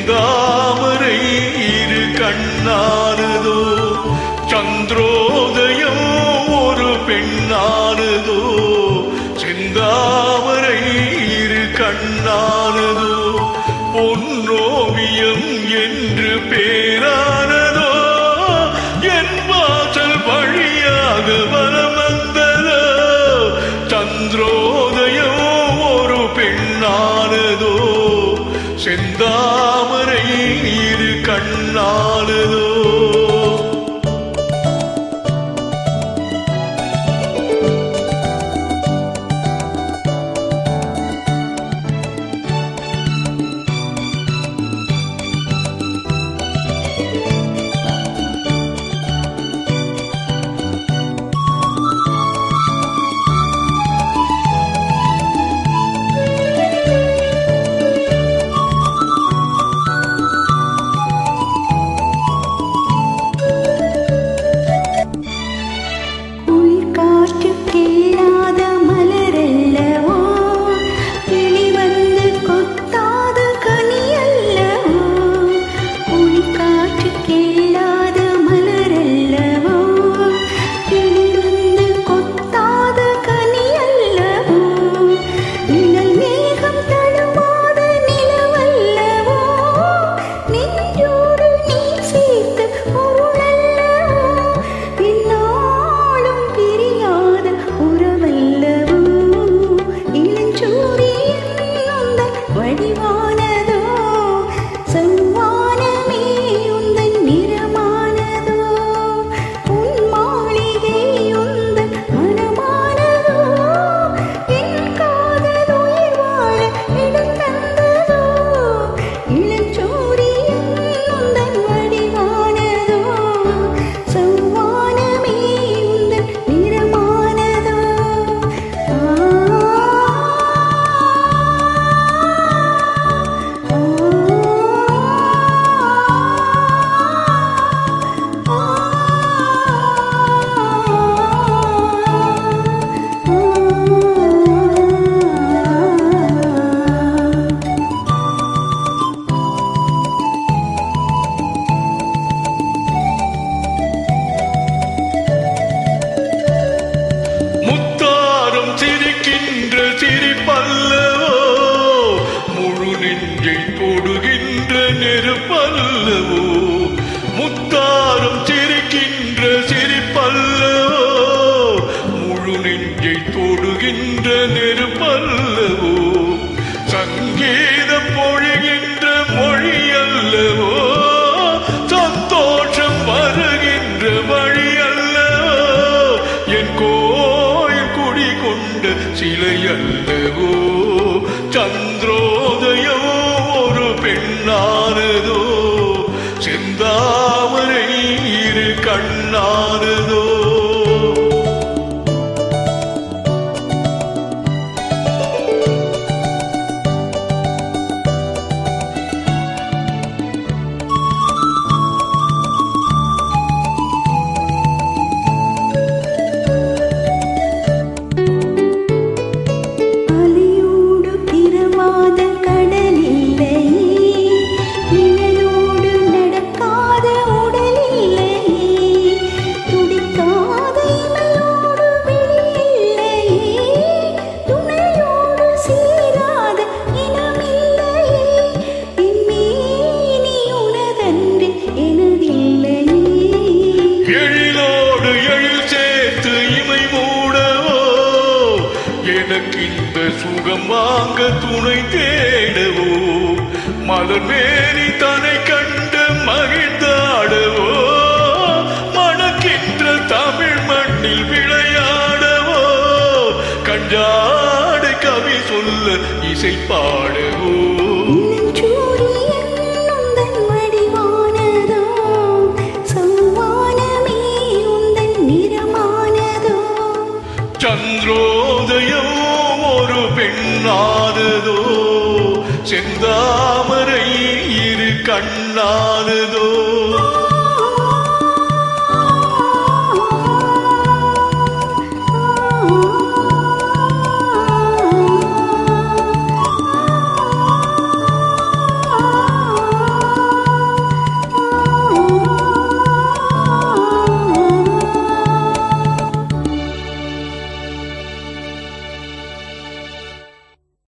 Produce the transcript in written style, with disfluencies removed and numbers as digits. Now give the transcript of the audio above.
செந்தாமரை இரு கண்ணானதோ சந்திரோதயம் ஒரு பெண்ணானதோ செந்தாமரை இரு கண்ணானதோ பொன்னோவியம் என்று பேரானதோ என் வாசல் வழியாக வலம் வந்ததோ சந்திரோதயம் ஒரு பெண்ணானதோ செந்தாமரை இரு கண்ணானதோ நெருப்பல்லவோ முத்தாரம் சிரிக்கின்ற சிரிப்பல்லவோ முழு நெஞ்சை தொடுகின்ற நெருப்பல்லவோ சங்கீதம் பொழிகின்ற மொழி அல்லவோ சந்தோஷம் வருகின்ற வழி அல்லவோ என் கோயில் குடி கொண்ட சிலை அல்லவோ சந்திரோதயமோ ஒரு பெண்ணானதோ செந்தாமரை இரு கண்ணானதோ இந்த சுகம் வாங்க துணை தேடவோ மலர் மேனி தன்னை கண்டு மகிழ்ந்தாடவோ மணக்கின்ற தமிழ் மண்ணில் விளையாடவோ கஞ்சாடு கவி சொல்ல இசை பாடவோ சந்திரோதயம் ஒரு பெண்ணானதோ செந்தாமரை இரு கண்ணானதோ